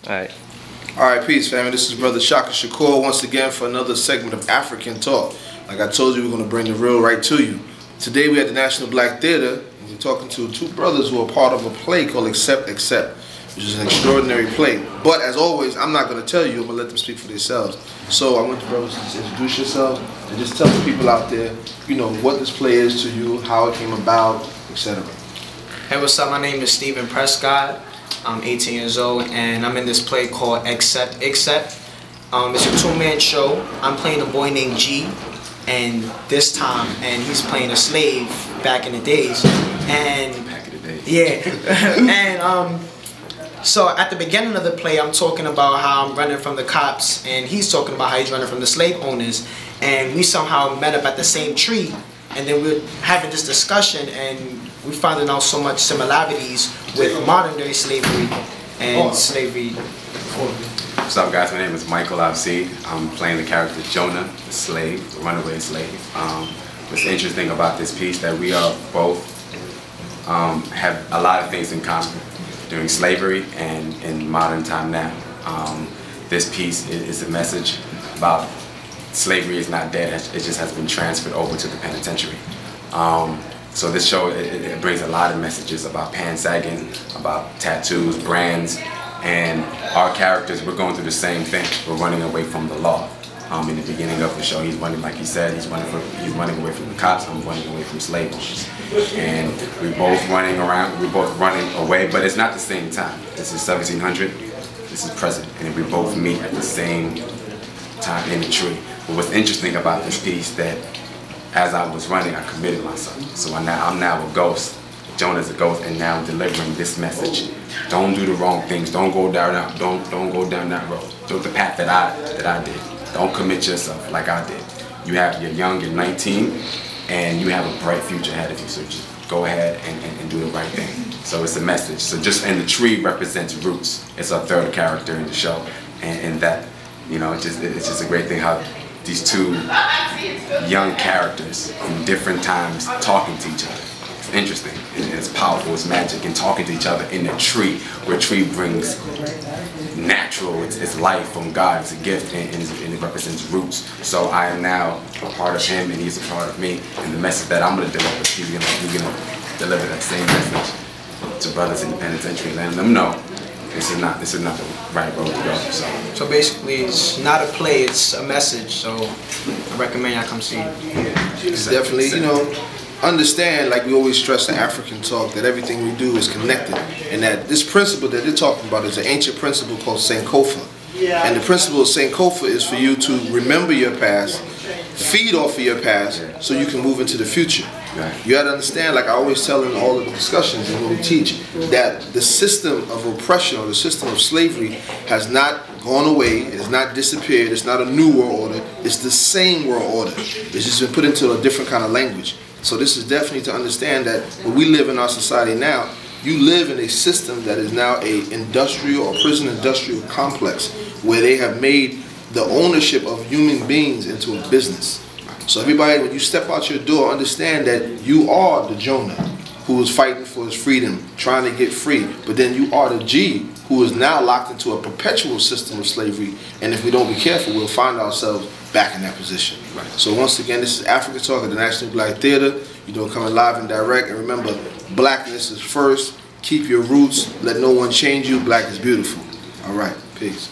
Alright. Alright, peace, family. This is Brother Shaka Shakur once again for another segment of African Talk. Like I told you, we're going to bring the real right to you. Today we're at the National Black Theater, and we're talking to two brothers who are part of a play called Accept, which is an extraordinary play. But as always, I'm not going to tell you, I'm going to let them speak for themselves. So I want the brothers to introduce yourselves and just tell the people out there, you know, what this play is to you, how it came about, etc. Hey, what's up? My name is Stephen Prescott. I'm 18 years old, and I'm in this play called Accept. It's a two-man show. I'm playing a boy named G, and this time, and he's playing a slave back in the days. And back in the days. Yeah, and so at the beginning of the play, I'm talking about how I'm running from the cops, and he's talking about how he's running from the slave owners, and we somehow met up at the same tree, and then we're having this discussion, and we're finding out so much similarities with modern day slavery and slavery. What's up, guys? My name is Michael Abseed. I'm playing the character Jonah, the slave, the runaway slave. What's interesting about this piece that we are both have a lot of things in common during slavery and in modern time now. This piece is a message about slavery is not dead, it just has been transferred over to the penitentiary. So this show, it brings a lot of messages about pan-sagging, about tattoos, brands, and our characters, we're going through the same thing. We're running away from the law. In the beginning of the show, he's running, like he said, he's running away from the cops, I'm running away from slave owners. And we're both running around, we're both running away, but it's not the same time. This is 1700, this is present, and we both meet at the same time in the tree. But what's interesting about this piece that as I was running, I committed myself. So I'm now a ghost. Jonah's a ghost, and now I'm delivering this message. Don't do the wrong things. Don't go down that road. Do the path that I did. Don't commit yourself like I did. You're young, you're 19, and you have a bright future ahead of you. So just go ahead and do the right thing. So it's a message. So and the tree represents roots. It's our third character in the show, and that, you know, it's just a great thing how these two young characters from different times talking to each other. It's interesting, and it's powerful, it's magic, and talking to each other in a tree, where a tree brings natural, it's life from God, it's a gift, and it represents roots. So I am now a part of him, and he's a part of me, and the message that I'm going to deliver, he's going to deliver that same message to brothers in the penitentiary, letting them know this is not the right road to go. So basically, it's not a play; it's a message. So I recommend y'all come see it. It's definitely, you know, understand, like we always stress in African Talk, that everything we do is connected, and that this principle that they're talking about is an ancient principle called Sankofa. And the principle of Sankofa is for you to remember your past, feed off of your past, so you can move into the future. You got to understand, like I always tell in all of the discussions and when we teach, that the system of oppression or the system of slavery has not gone away, it has not disappeared, it's not a new world order, it's the same world order. It's just been put into a different kind of language. So this is definitely to understand that when we live in our society now, you live in a system that is now a industrial or prison industrial complex where they have made the ownership of human beings into a business. So everybody, when you step out your door, understand that you are the Jonah who is fighting for his freedom, trying to get free. But then you are the G who is now locked into a perpetual system of slavery. And if we don't be careful, we'll find ourselves back in that position. So once again, this is African Talk at the National Black Theater. You know, coming live and direct. And remember, blackness is first. Keep your roots. Let no one change you. Black is beautiful. All right. Peace.